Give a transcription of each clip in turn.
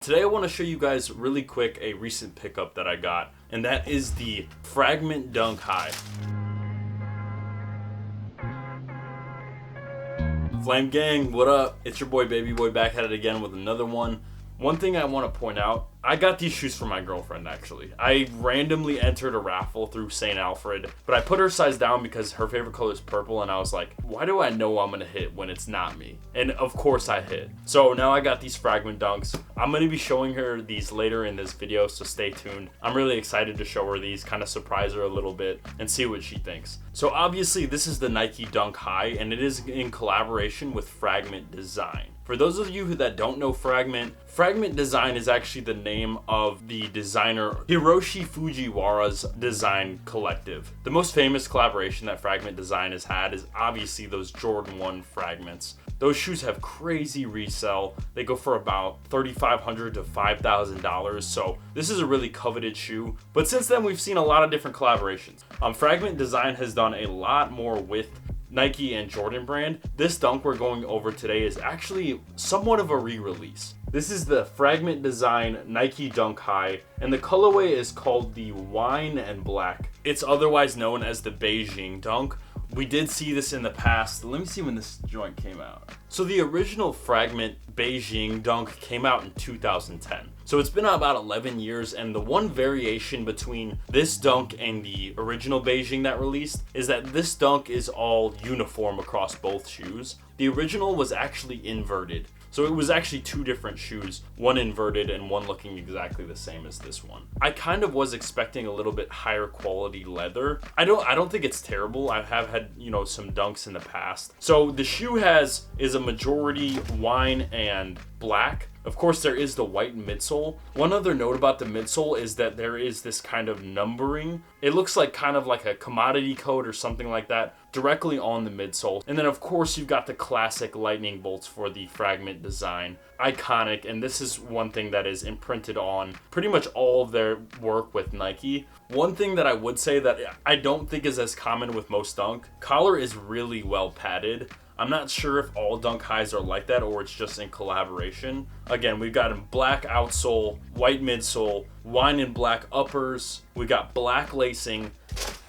Today I want to show you guys really quick a recent pickup that I got, and that is the Fragment Dunk High. Flame Gang, what up? It's your boy Baby Boy back at it again with another one. One thing I want to point out, I got these shoes for my girlfriend actually. I randomly entered a raffle through St. Alfred, but I put her size down because her favorite color is purple, and I was like, why do I know I'm gonna hit when it's not me? And of course I hit. So now I got these Fragment Dunks. I'm gonna be showing her these later in this video, so stay tuned. I'm really excited to show her these, kind of surprise her a little bit and see what she thinks. So obviously this is the Nike Dunk High, and it is in collaboration with Fragment Design. For those of you that don't know Fragment Design is actually the name of the designer Hiroshi Fujiwara's design collective. The most famous collaboration that Fragment Design has had is obviously those Jordan 1 Fragments. Those shoes have crazy resell. They go for about $3,500 to $5,000. So this is a really coveted shoe. But since then, we've seen a lot of different collaborations. Fragment Design has done a lot more with Nike and Jordan brand. This dunk we're going over today is actually somewhat of a re-release. This is the Fragment Design Nike Dunk High, and the colorway is called the Wine and Black. It's otherwise known as the Beijing Dunk. We did see this in the past. Let me see when this joint came out. So the original Fragment Beijing Dunk came out in 2010. So it's been about 11 years, and the one variation between this dunk and the original Beijing that released is that this dunk is all uniform across both shoes. The original was actually inverted. So it was actually two different shoes, one inverted and one looking exactly the same as this one. I kind of was expecting a little bit higher quality leather. I don't think it's terrible. I have had, some dunks in the past. So the shoe is a majority wine and black. Of course, there is the white midsole. One other note about the midsole is that there is this kind of numbering. It looks like kind of like a commodity code or something like that directly on the midsole. And then of course you've got the classic lightning bolts for the Fragment Design. Iconic, and this is one thing that is imprinted on pretty much all of their work with Nike. One thing that I would say that I don't think is as common with most dunk, collar is really well padded. I'm not sure if all dunk highs are like that or it's just in collaboration. Again, we've got a black outsole, white midsole, wine and black uppers. We got black lacing.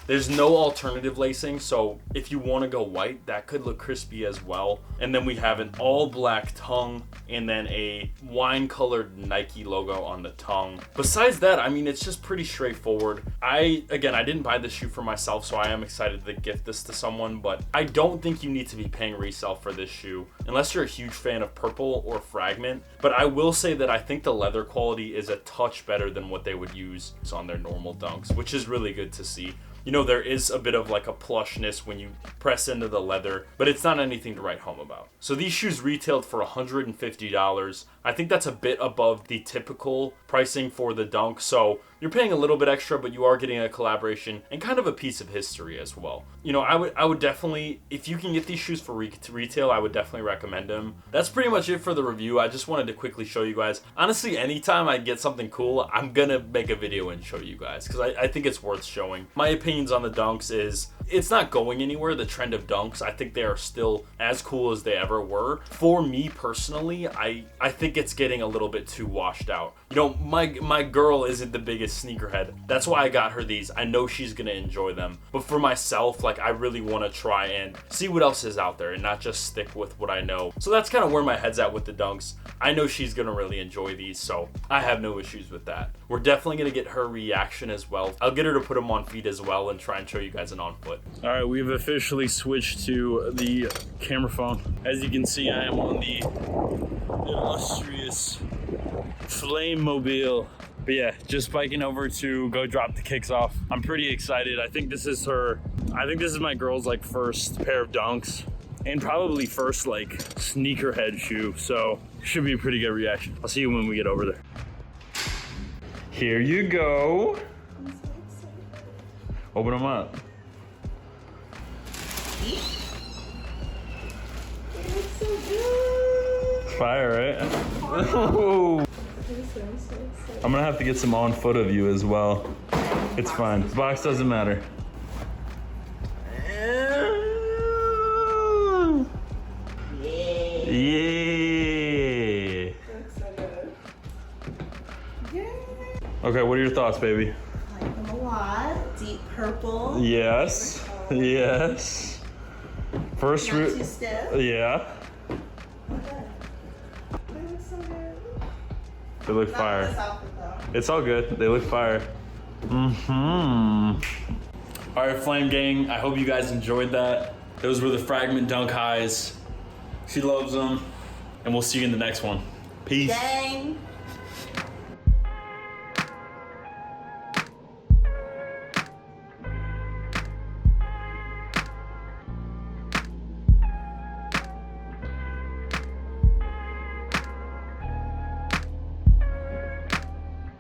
There's no alternative lacing, so if you want to go white, that could look crispy as well. And then we have an all black tongue and then a wine colored Nike logo on the tongue. Besides that, I mean, it's just pretty straightforward. I didn't buy this shoe for myself, so I am excited to gift this to someone, but I don't think you need to be paying resale for this shoe unless you're a huge fan of purple or Fragment. But I will say that I think the leather quality is a touch better than what they would use on their normal dunks, which is really good to see. There is a bit of like a plushness when you press into the leather, but it's not anything to write home about. So these shoes retailed for $150. I think that's a bit above the typical pricing for the dunk. So you're paying a little bit extra, but you are getting a collaboration and kind of a piece of history as well. I would definitely, if you can get these shoes for retail, I would definitely recommend them. That's pretty much it for the review. I just wanted to quickly show you guys. Honestly, anytime I get something cool, I'm gonna make a video and show you guys because I think it's worth showing. My opinions on the dunks is it's not going anywhere, the trend of dunks. I think they are still as cool as they ever were. For me personally, I think it's getting a little bit too washed out. My girl isn't the biggest sneakerhead. That's why I got her these. I know she's gonna enjoy them. But for myself, I really want to try and see what else is out there and not just stick with what I know. So that's kind of where my head's at with the dunks. I know she's gonna really enjoy these, so I have no issues with that. We're definitely gonna get her reaction as well. I'll get her to put them on feet as well and try and show you guys an on foot. All right, we've officially switched to the camera phone. As you can see, I am on the illustrious Flame Mobile. But yeah, just biking over to go drop the kicks off. I'm pretty excited. I think this is my girl's first pair of dunks and probably first sneakerhead shoe. So should be a pretty good reaction. I'll see you when we get over there. Here you go. Open them up. It's so good. Fire, right? I'm gonna have to get some on foot of you as well. It's fine. The box doesn't matter. Yeah. Okay, what are your thoughts, baby? I like them a lot. Deep purple. Yes. Yes. First Not too stiff. Yeah. Okay. They look so good. They look Not fire. this outfit though. It's all good. They look fire. All right, Flame Gang. I hope you guys enjoyed that. Those were the Fragment Dunk highs. She loves them, and we'll see you in the next one. Peace. Dang.